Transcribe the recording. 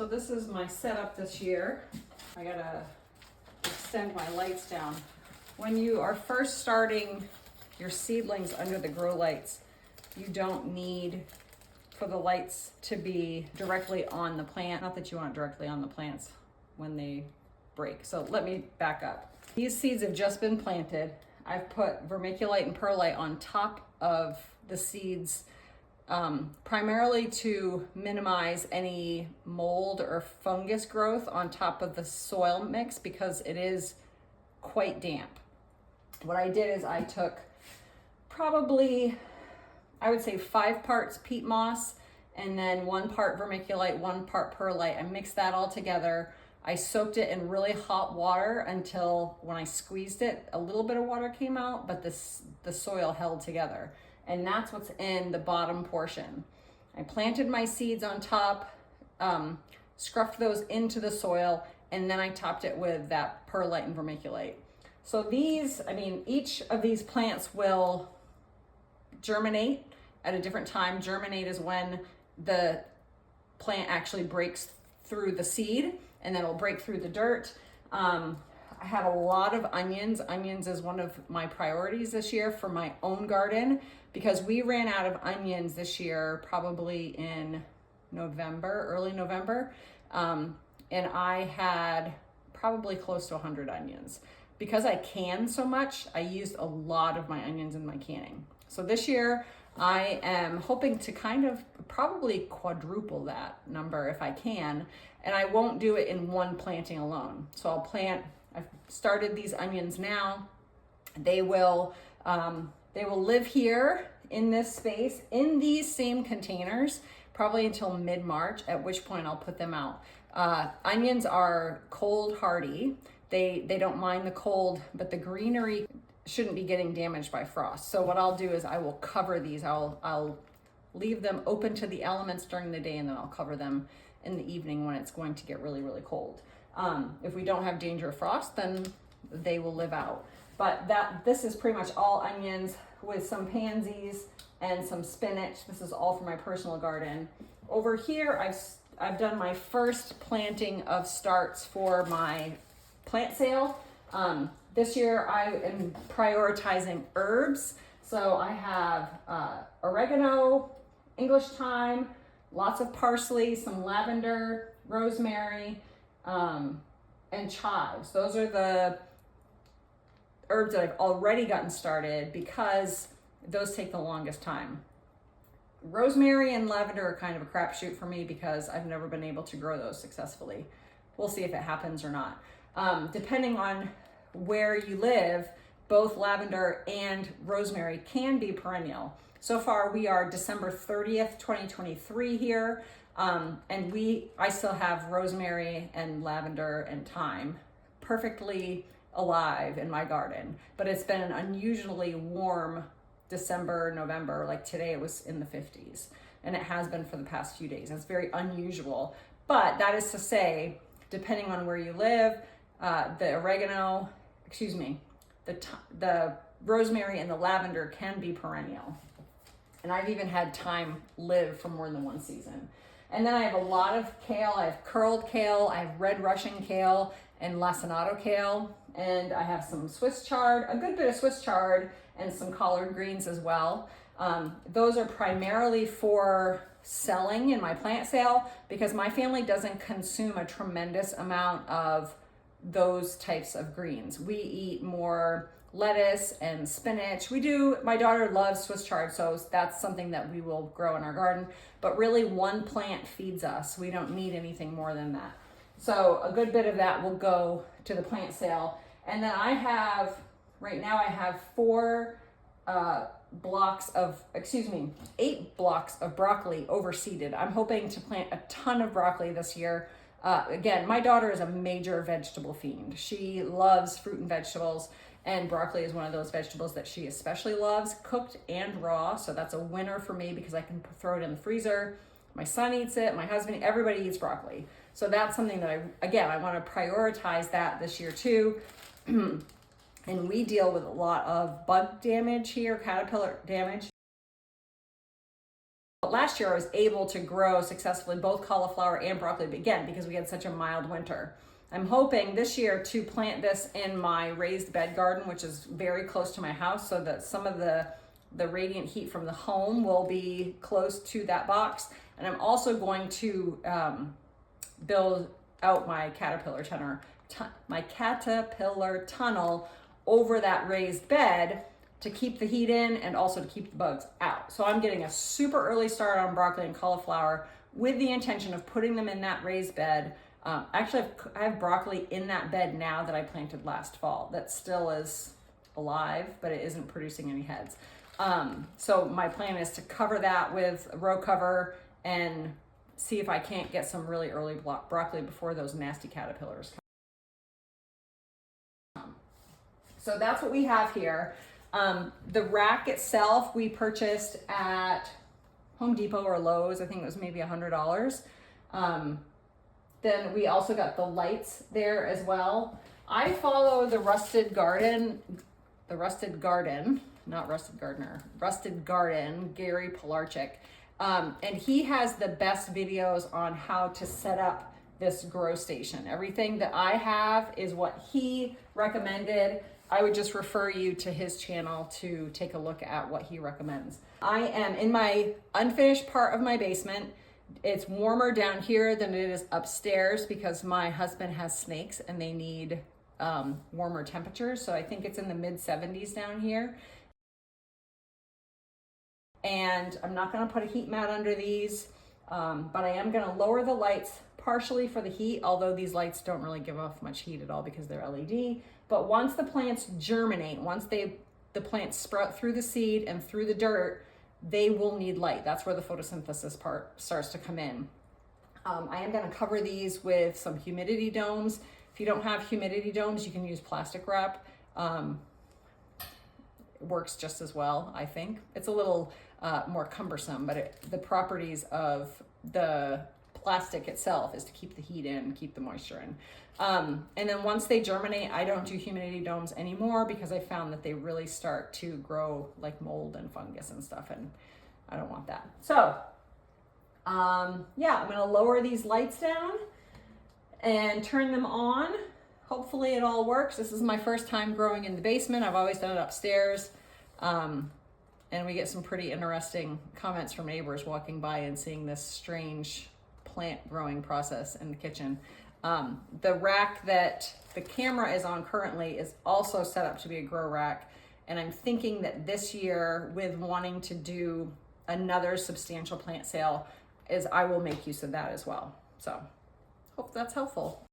So this is my setup this year. I gotta extend my lights down. When you are first starting your seedlings under the grow lights, you don't need for the lights to be directly on the plant. Not that you want it directly on the plants when they break. So let me back up. These seeds have just been planted. I've put vermiculite and perlite on top of the seeds, primarily to minimize any mold or fungus growth on top of the soil mix because it is quite damp. What I did is I took probably, I would say 5 parts peat moss and then 1 part vermiculite, 1 part perlite. I mixed that all together. I soaked it in really hot water until when I squeezed it, a little bit of water came out, but the soil held together. And that's what's in the bottom portion. I planted my seeds on top, scruffed those into the soil, and then I topped it with that perlite and vermiculite. So these, I mean, each of these plants will germinate at a different time. Germinate is when the plant actually breaks through the seed, and then it'll break through the dirt. I have a lot of onions. Onions is one of my priorities this year for my own garden because we ran out of onions this year, probably in November, early November. And I had probably close to 100 onions. Because I can so much, I used a lot of my onions in my canning. So this year, I am hoping to kind of probably quadruple that number if I can, and I won't do it in one planting alone. So I'll plant, I've started these onions now. They will live here in this space, in these same containers, probably until mid-March, at which point I'll put them out. Onions are cold hardy. They don't mind the cold, but the greenery shouldn't be getting damaged by frost. So what I'll do is I will cover these. I'll leave them open to the elements during the day, and then I'll cover them in the evening when it's going to get really, really cold. If we don't have danger of frost, then they will live out. But this is pretty much all onions with some pansies and some spinach. This is all for my personal garden. Over here, I've done my first planting of starts for my plant sale. This year I am prioritizing herbs. So I have oregano, English thyme, lots of parsley, some lavender, rosemary, and chives. Those are the herbs that I've already gotten started because those take the longest time. Rosemary and lavender are kind of a crapshoot for me because I've never been able to grow those successfully. We'll see if it happens or not. Depending on where you live, both lavender and rosemary can be perennial. So far, we are December 30th, 2023 here, and I still have rosemary and lavender and thyme perfectly alive in my garden, but it's been an unusually warm December, November. Like today it was in the 50s, and it has been for the past few days. It's very unusual, but that is to say, depending on where you live, the rosemary and the lavender can be perennial. And I've even had thyme live for more than one season. And then I have a lot of kale. I have curled kale, I have red Russian kale and lacinato kale, and I have some Swiss chard, a good bit of Swiss chard, and some collard greens as well. Those are primarily for selling in my plant sale because my family doesn't consume a tremendous amount of those types of greens. We eat more lettuce and spinach. My daughter loves Swiss chard, so that's something that we will grow in our garden, but really one plant feeds us. We don't need anything more than that. So a good bit of that will go to the plant sale. And then right now I have 8 blocks of broccoli overseeded. I'm hoping to plant a ton of broccoli this year. Again, my daughter is a major vegetable fiend. She loves fruit and vegetables, and broccoli is one of those vegetables that she especially loves, cooked and raw. So that's a winner for me because I can throw it in the freezer. My son eats it, my husband, everybody eats broccoli. So that's something that I want to prioritize that this year too. And we deal with a lot of bug damage here, caterpillar damage. but last year I was able to grow successfully both cauliflower and broccoli, again, because we had such a mild winter. I'm hoping this year to plant this in my raised bed garden, which is very close to my house, so that some of the radiant heat from the home will be close to that box. And I'm also going to build out my caterpillar tunnel over that raised bed to keep the heat in and also to keep the bugs out. So I'm getting a super early start on broccoli and cauliflower with the intention of putting them in that raised bed. Actually, I have broccoli in that bed now that I planted last fall that still is alive, but it isn't producing any heads. So my plan is to cover that with a row cover and see if I can't get some really early broccoli before those nasty caterpillars come. So that's what we have here. The rack itself we purchased at Home Depot or Lowe's. I think it was maybe $100. Then we also got the lights there as well. I follow the Rusted Garden, Gary Pilarchik. And he has the best videos on how to set up this grow station. Everything that I have is what he recommended. I would just refer you to his channel to take a look at what he recommends. I am in my unfinished part of my basement. It's warmer down here than it is upstairs because my husband has snakes and they need warmer temperatures. So I think it's in the mid 70s down here. And I'm not gonna put a heat mat under these, but I am gonna lower the lights partially for the heat, although these lights don't really give off much heat at all because they're LED. But once the plants germinate, once the plants sprout through the seed and through the dirt, they will need light. That's where the photosynthesis part starts to come in. I am gonna cover these with some humidity domes. If you don't have humidity domes, you can use plastic wrap. It works just as well, I think. It's a little more cumbersome, but the properties of the plastic itself is to keep the heat in, keep the moisture in. And then once they germinate, I don't do humidity domes anymore because I found that they really start to grow like mold and fungus and stuff, and I don't want that. So, yeah, I'm gonna lower these lights down and turn them on. Hopefully it all works. This is my first time growing in the basement. I've always done it upstairs. And we get some pretty interesting comments from neighbors walking by and seeing this strange plant growing process in the kitchen. The rack that the camera is on currently is also set up to be a grow rack. And I'm thinking that this year, with wanting to do another substantial plant sale, is I will make use of that as well. So hope that's helpful.